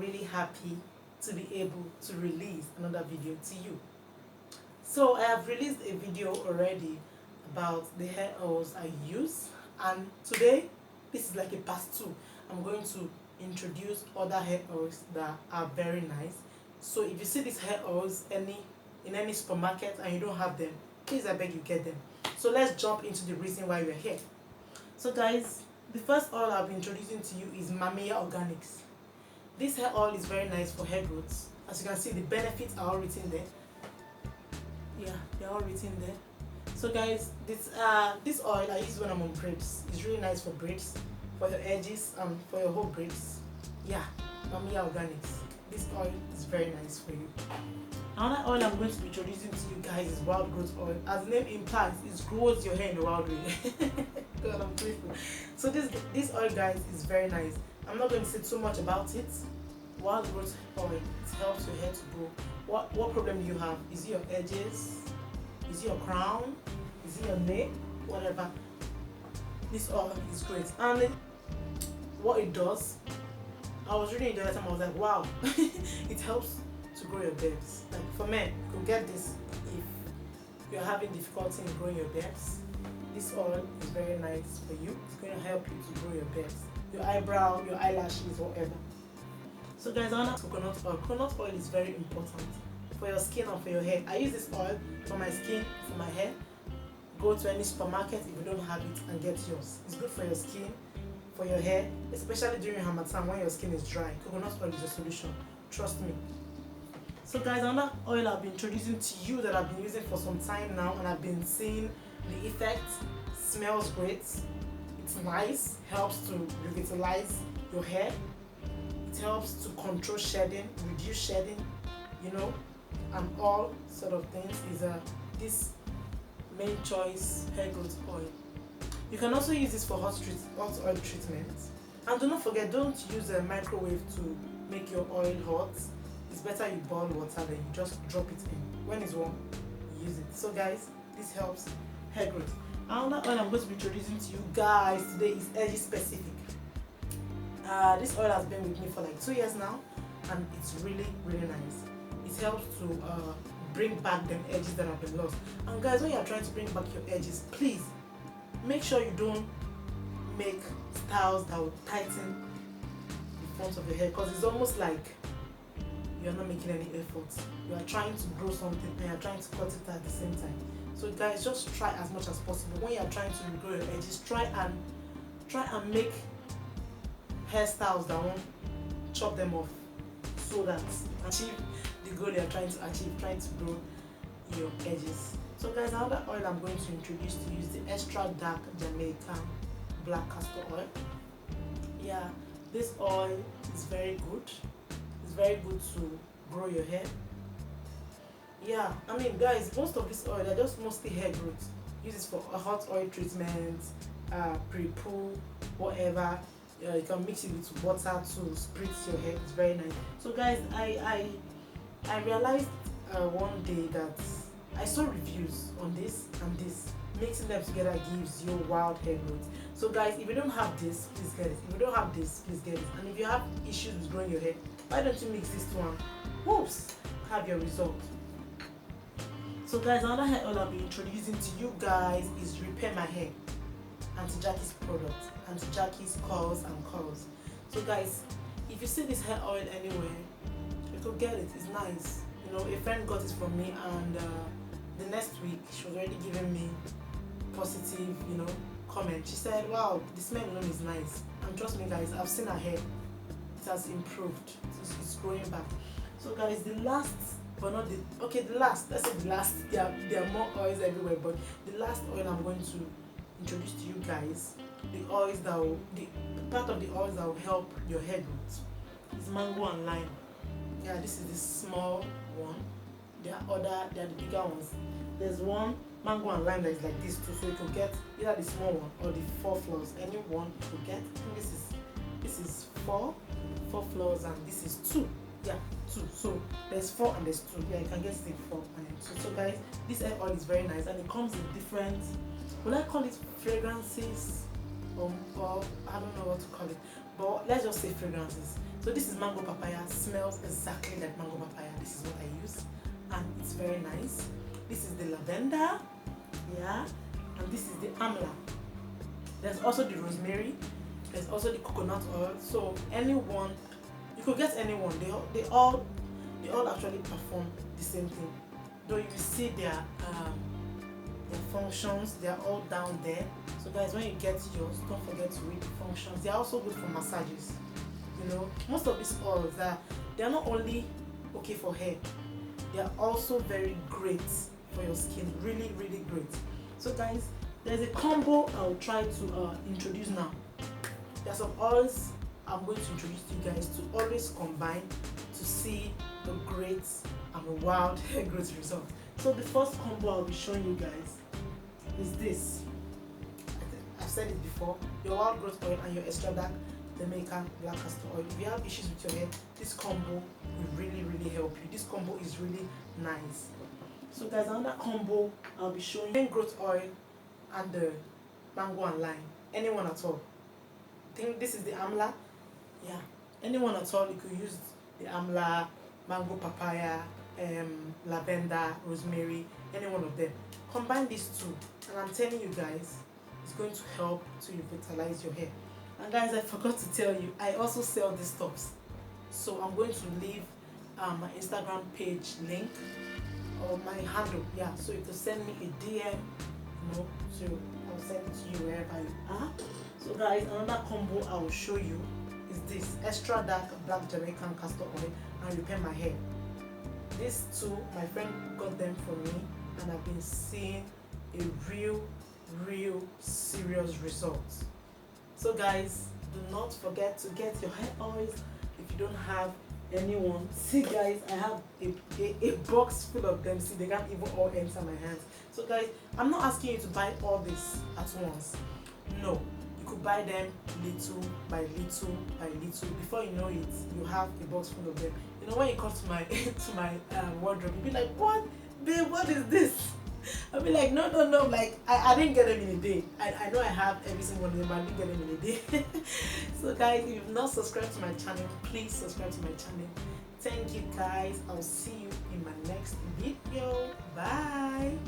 really happy to be able to release another video to you. So I have released a video already about the hair oils I use, and today this is like a part 2. I'm going to introduce other hair oils that are very nice. So if you see these hair oils in any supermarket and you don't have them, please I beg you get them. So let's jump into the reason why we're here. So guys, the first oil I'll be introducing to you is Mamiya Organics. This hair oil is very nice for hair growth. As you can see, the benefits are all written there. Yeah, they're all written there. So guys, this oil I use when I'm on braids. It's really nice for braids, for your edges, and for your whole braids. Yeah, Mamiya Organics. This oil is very nice for you. Another oil I'm going to be introducing to you guys is Wild Growth Oil. As the name implies, it grows your hair in a wild way. God, I'm grateful. So this oil, guys, is very nice. I'm not going to say too much about it. Wild Growth Oil, it helps your hair to grow. What problem do you have? Is it your edges? Is it your crown? Is it your neck? Whatever. This oil is great. And what it does, I was reading it the other time, I was like, wow, it helps to grow your beards. Like for men, you could get this if you're having difficulty in growing your beards. This oil is very nice for you. It's going to help you to grow your beards, your eyebrow, your eyelashes, whatever. So guys, I want coconut oil. Coconut oil is very important for your skin and for your hair. I use this oil for my skin, for my hair. Go to any supermarket if you don't have it and get yours. It's good for your skin, for your hair, especially during Harmattan when your skin is dry. Coconut oil is a solution. Trust me. So guys, another oil I've been introducing to you that I've been using for some time now, and I've been seeing the effects. Smells great. It's nice. Helps to revitalize your hair. It helps to control shedding, reduce shedding, you know, and all sort of things. Is this main choice hair growth oil. You can also use this for hot oil treatment. And do not forget, don't use a microwave to make your oil hot. It's better you boil water than you just drop it in. When it's warm, use it. So guys, this helps hair growth. Another oil I'm going to be introducing to you guys today is edge specific. This oil has been with me for like 2 years now, and it's really nice. It helps to bring back them edges that have been lost. And guys, when you're trying to bring back your edges, please make sure you don't make styles that will tighten the front of your hair, because it's almost like you're not making any effort. You are trying to grow something and you're trying to cut it at the same time. So guys, just try as much as possible. When you're trying to regrow your edges, try and make hairstyles that won't chop them off, so that you achieve the goal you're trying to achieve, trying to grow your edges. So guys, another oil I'm going to introduce to you is the extra dark Jamaican black castor oil. Yeah, this oil is very good. It's very good to grow your hair. Yeah, I mean guys, most of this oil are just mostly hair growth. Use this for a hot oil treatment, pre-poo, whatever. You can mix it with water to spritz your hair. It's very nice. So guys, I realized one day that I saw reviews on this and this. Mixing them together gives you wild hair growth. So guys, if you don't have this, please get it. If you don't have this, please get it. And if you have issues with growing your hair, why don't you mix this one? Whoops, have your result. So guys, another hair oil I'll be introducing to you guys is Repair My Hair, Auntie Jackie's product, Auntie Jackie's Curls and Curls. So guys, if you see this hair oil anywhere, you could get it. It's nice. You know, a friend got it from me, and the next week she was already giving me positive, you know, comment. She said, wow, the smell alone is nice. And trust me guys, I've seen her hair. It has improved. It's growing back. So guys, the last, but not the last, let's say the last, there are more oils everywhere, but the last oil I'm going to introduce to you guys, the oils that will, the part of the oils that will help your hair growth, is mango and lime. Yeah, this is the small one. There are the bigger ones. There's one mango and lime that is like this too, so you could get either the small one or the 4 flowers. Any one you could get. I think this is 4 flowers, and this is 2. Yeah, 2. So there's 4 and there's 2. Yeah, you can get it in 4 and 2. So guys, this hair oil is very nice, and it comes in different, will I call it fragrances, or I don't know what to call it, but let's just say fragrances. So this is mango papaya, smells exactly like mango papaya. This is what I use and it's very nice. This is the lavender, yeah, and this is the amla. There's also the rosemary, there's also the coconut oil. So anyone, you could get anyone, they all actually perform the same thing. Though you see their functions, they are all down there. So guys, when you get yours, don't forget to read the functions. They are also good for massages. You know, most of these oils they are not only okay for hair, they are also very great for your skin. Really, really great. So guys, there's a combo I'll try to introduce now. There are some oils I'm going to introduce to you guys to always combine to see the great and wild hair growth results. So the first combo I'll be showing you guys is this. I've said it before, your wild growth oil and your extra dark Jamaican black castor oil. If you have issues with your hair, this combo will really, really help you. This combo is really nice. So guys, another combo I'll be showing you growth oil and the mango and lime. Anyone at all. I think this is the amla. Yeah, anyone at all, you could use the amla, mango papaya, lavender, rosemary, any one of them. Combine these two and I'm telling you guys, it's going to help to revitalize your hair. And guys, I forgot to tell you, I also sell these tops. So I'm going to leave my Instagram page link or my handle. Yeah, so you can send me a DM, you know, so I'll send it to you wherever you are. So guys, another combo I will show you is this extra dark black Jamaican castor oil and repair my hair. These two, my friend got them for me and I've been seeing a real serious result. So guys, do not forget to get your hair oils if you don't have anyone. See guys, I have a box full of them. See, they can't even all enter my hands. So guys, I'm not asking you to buy all this at once. No, you could buy them little by little by little. Before you know it, you have a box full of them. You know, when you come to my wardrobe, you'll be like, what? Babe, what is this? I'll be like, no, like, I didn't get them in a day. I know I have every single one of them, but I didn't get them in a day. So guys, if you've not subscribed to my channel, please subscribe to my channel. Thank you guys. I'll see you in my next video. Bye.